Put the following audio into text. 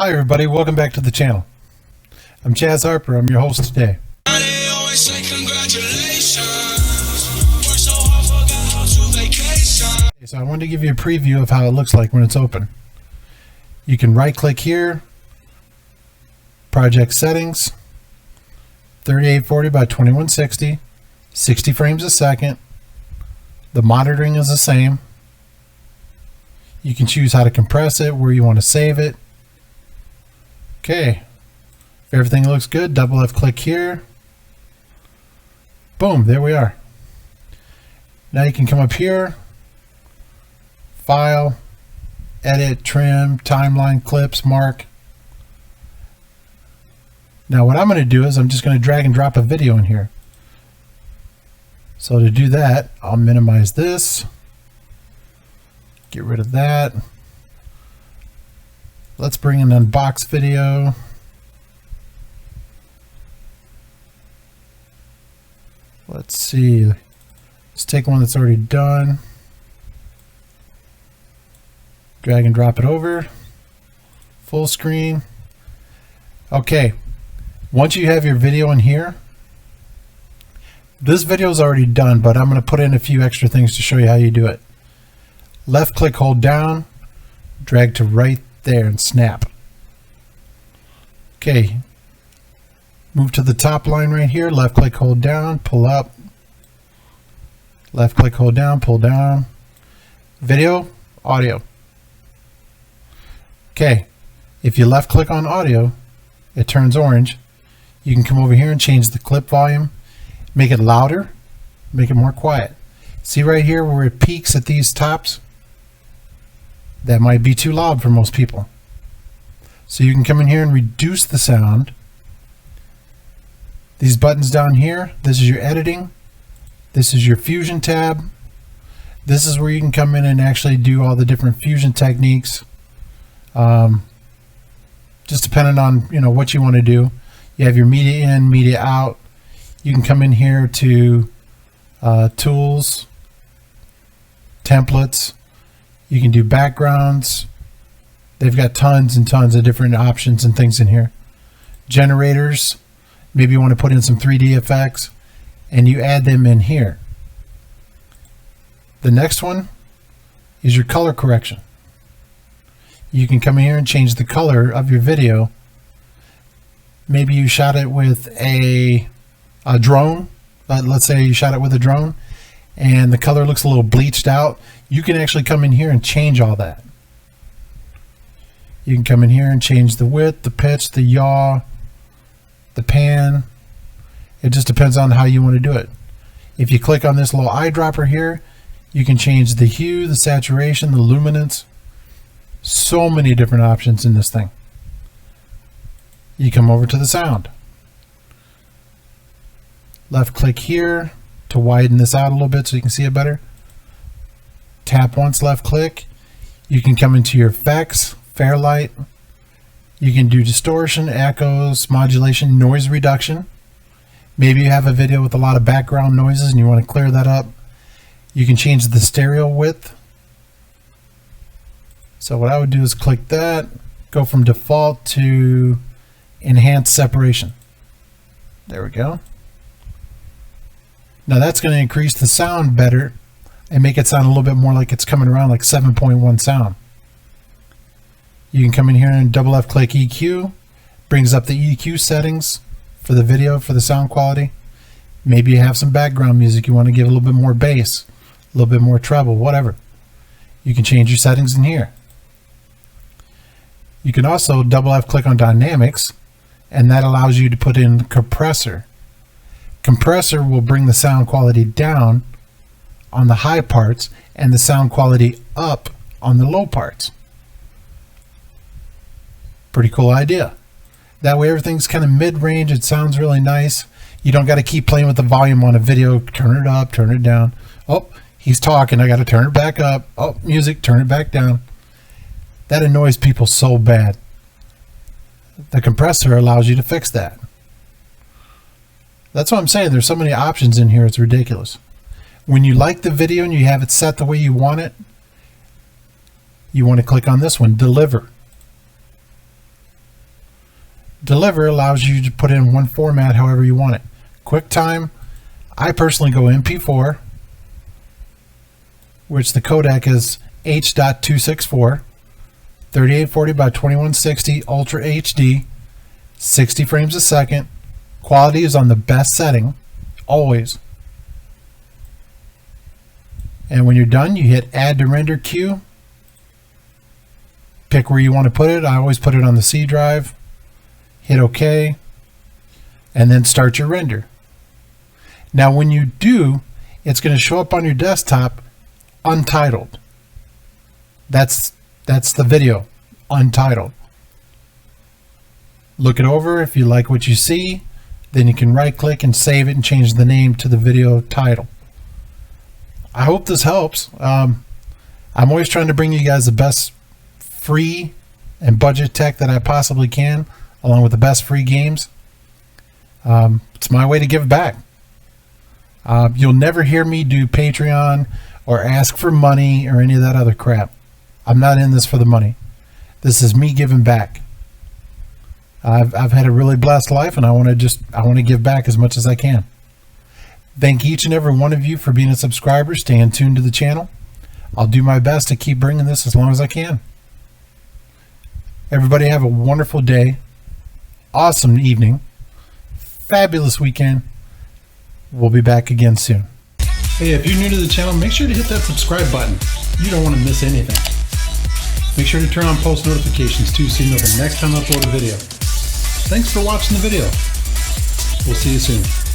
Hi everybody, welcome back to the channel. I'm Chaz Harper, I'm your host today. So I wanted to give you a preview of how it looks like when it's open. You can right click here, project settings, 3840 by 2160, 60 frames a second. The monitoring is the same. You can choose how to compress it, where you want to save it. Okay, if everything looks good, double left click here. Boom, there we are. Now you can come up here, file, edit, trim, timeline, clips, mark. Now what I'm going to do is I'm just going to drag and drop a video in here. So to do that, I'll minimize this, get rid of that. Let's bring an unbox video. Let's see. Let's take one that's already done. Drag and drop it over. Full screen. Okay. Once you have your video in here, this video is already done, but I'm going to put in a few extra things to show you how you do it. Left click, hold down, drag to right there and snap. Okay, move to the top line right here, left click, hold down, pull up, left click, hold down, pull down, video, audio. Okay, if you left click on audio, it turns orange. You can come over here and change the clip volume, make it louder, make it more quiet. See right here where it peaks at these tops? That might be too loud for most people. So you can come in here and reduce the sound. These buttons down here, this is your editing. This is your fusion tab. This is where you can come in and actually do all the different fusion techniques. Just depending on what you want to do. You have your media in, media out. You can come in here to tools, templates. You can do backgrounds. They've got tons and tons of different options and things in here. Generators. Maybe you want to put in some 3D effects and you add them in here. The next one is your color correction. You can come in here and change the color of your video. Maybe you shot it with a drone. Let's say you shot it with a drone and the color looks a little bleached out. You can actually come in here and change all that. You can come in here and change the width, the pitch, the yaw, the pan. It just depends on how you want to do it. If you click on this little eyedropper here, you can change the hue, the saturation, the luminance. So many different options in this thing. You come over to the sound. Left click here to widen this out a little bit so you can see it better. Tap once, left click. You can come into your effects, Fairlight. You can do distortion, echoes, modulation, noise reduction. Maybe you have a video with a lot of background noises and you want to clear that up. You can change the stereo width. So what I would do is click that, go from default to enhanced separation. There we go. Now that's going to increase the sound better and make it sound a little bit more like it's coming around like 7.1 sound. You can come in here and double left click EQ, brings up the EQ settings for the video, for the sound quality. Maybe you have some background music, you want to give a little bit more bass, a little bit more treble, whatever. You can change your settings in here. You can also double left click on dynamics and that allows you to put in compressor. Compressor will bring the sound quality down on the high parts and the sound quality up on the low parts. Pretty cool idea. That way everything's kind of mid-range. It sounds really nice. You don't got to keep playing with the volume on a video. Turn it up, turn it down. Oh, he's talking. I got to turn it back up. Oh, music, turn it back down. That annoys people so bad. The compressor allows you to fix that. That's what I'm saying. There's so many options in here. It's ridiculous. When you like the video and you have it set the way you want it, you want to click on this one, deliver. Deliver allows you to put in one format however you want it. QuickTime, I personally go MP4, which the codec is H.264, 3840 by 2160 Ultra HD, 60 frames a second. Quality is on the best setting, always. And when you're done, you hit Add to Render Queue. Pick where you want to put it. I always put it on the C drive. Hit OK, and then start your render. Now when you do, it's going to show up on your desktop untitled. That's the video, untitled. Look it over. If you like what you see, then you can right click and save it and change the name to the video title. I hope this helps. I'm always trying to bring you guys the best free and budget tech that I possibly can, along with the best free games. It's my way to give back. You'll never hear me do Patreon or ask for money or any of that other crap. I'm not in this for the money. This is me giving back. I've had a really blessed life, and I want to give back as much as I can. Thank each and every one of you for being a subscriber, staying tuned to the channel. I'll do my best to keep bringing this as long as I can. Everybody have a wonderful day, awesome evening, fabulous weekend. We'll be back again soon. Hey, if you're new to the channel, make sure to hit that subscribe button. You don't want to miss anything. Make sure to turn on post notifications too so you know the next time I upload a video. Thanks for watching the video. We'll see you soon.